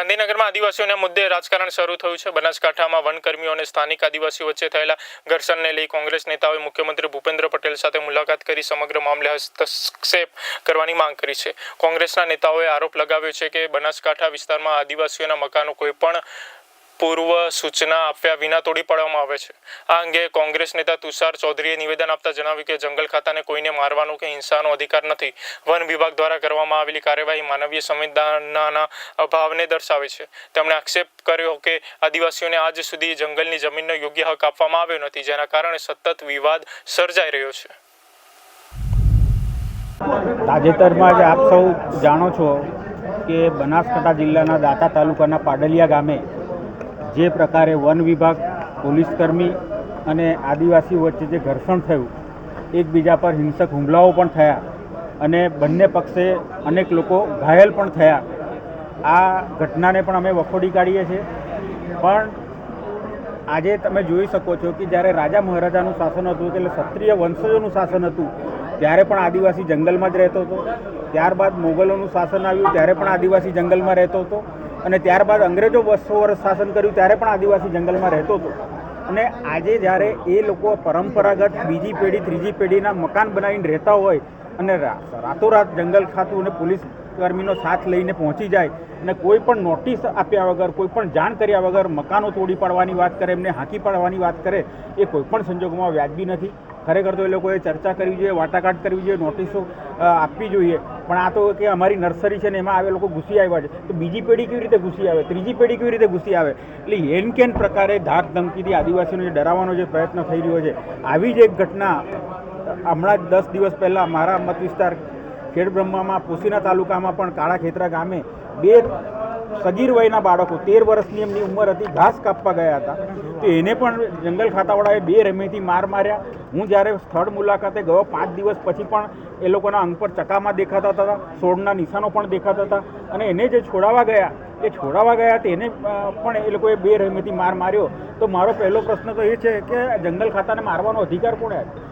ગાંધીનગરમાં આદિવાસીઓના મુદ્દે રાજકારણ શરૂ થયું છે। બનાસકાંઠામાં વનકર્મીઓ અને સ્થાનિક આદિવાસીઓ વચ્ચે થયેલા ઘર્ષણને લઈ કોંગ્રેસ નેતાઓએ મુખ્યમંત્રી ભૂપેન્દ્ર પટેલ સાથે મુલાકાત કરી સમગ્ર મામલે હસ્તક્ષેપ કરવાની માંગ કરી છે। કોંગ્રેસના નેતાઓએ આરોપ લગાવ્યો છે કે બનાસકાંઠા વિસ્તારમાં આદિવાસીઓના મકાનો કોઈપણ પૂર્વ સૂચના આપ્યા વિના તોડી પાડવામાં આવે છે। આ અંગે કોંગ્રેસ નેતા તુષાર ચૌધરીએ નિવેદન આપતા જણાવ્યું કે જંગલ ખાતાને કોઈને મારવાનો કે હિંસાનો અધિકાર નથી। વન વિભાગ દ્વારા કરવામાં આવેલી કાર્યવાહી માનવીય સંવેદનાના અભાવને દર્શાવે છે। તેમણે આક્ષેપ કર્યો કે આદિવાસીઓને આજ સુધી જંગલની જમીનનો યોગ્ય હક આપવામાં આવ્યો નથી, જેના કારણે સતત વિવાદ સર્જાઈ રહ્યો છે। તાજેતરમાં જ આપ સૌ જાણો છો કે બનાસકાંઠા જિલ્લાના દાંતા તાલુકાના પાડલિયા ગામે જે પ્રકારે વન વિભાગ, પોલીસકર્મી અને આદિવાસી વચ્ચે જે ઘર્ષણ થયું, એકબીજા પર હિંસક હુમલાઓ પણ થયા અને બંને પક્ષે અનેક લોકો ઘાયલ પણ થયા। આ ઘટનાને પણ અમે વખોડી કાઢીએ છીએ। પણ આજે તમે જોઈ શકો છો કે જ્યારે રાજા મહારાજાનું શાસન હતું, એટલે ક્ષત્રિય વંશજોનું શાસન હતું, ત્યારે પણ આદિવાસી જંગલમાં જ રહેતો હતો। ત્યારબાદ મોગલોનું શાસન આવ્યું ત્યારે પણ આદિવાસી જંગલમાં રહેતો હતો અને ત્યારબાદ અંગ્રેજો 200 વર્ષ શાસન કર્યું ત્યારે પણ આદિવાસી જંગલમાં રહેતો હતો। અને આજે જ્યારે એ લોકો પરંપરાગત બીજી પેઢી, ત્રીજી પેઢીના મકાન બનાવીને રહેતા હોય અને રાતોરાત જંગલ ખાતું અને પોલીસ કર્મીનો સાથ લઈને પહોંચી જાય અને કોઈ પણ નોટિસ આપ્યા વગર, કોઈ પણ જાણ કર્યા વગર મકાનો તોડી પાડવાની વાત કરે, એમને હાંકી પાડવાની વાત કરે, એ કોઈપણ સંજોગોમાં વ્યાજબી નથી। ખરેખર તો એ લોકોએ ચર્ચા કરવી જોઈએ, વાટાઘાટ કરવી જોઈએ, નોટિસો આપવી જોઈએ। પણ આ તો કે અમારી નર્સરી છે ને એમાં આવે લોકો ઘૂસી આવ્યા છે, તો બીજી પેઢી કેવી રીતે ઘૂસી આવે, ત્રીજી પેઢી કેવી રીતે ઘૂસી આવે? એટલે હેન કેન પ્રકારે ધાક ધમકીથી આદિવાસીઓને ડરાવવાનો જે પ્રયત્ન થઈ રહ્યો છે, આવી જ એક ઘટના હમણાં જ 10 દિવસ પહેલાં મારા મત વિસ્તાર ખેડબ્રહ્મામાં પોશીના તાલુકામાં પણ કાળા ખેતરા ગામે 2 સગીર વયના બાળકો, 13 વર્ષની એમની ઉંમર હતી, ઘાસ કાપવા ગયા હતા, તો એને પણ જંગલ ખાતાવાળાએ 2 રેમેથી માર્યા। હું જ્યારે સ્થળ મુલાકાતે ગયો 5 દિવસ પછી પણ એ લોકોના અંગ પર ચકામાં દેખાતા હતા, સોળના નિશાનો પણ દેખાતા હતા અને એને જે છોડાવવા ગયા તેને પણ એ લોકોએ 2 રેમેથી માર્યો। તો મારો પહેલો પ્રશ્ન તો એ છે કે જંગલ ખાતાને મારવાનો અધિકાર કોણે આપ્યો?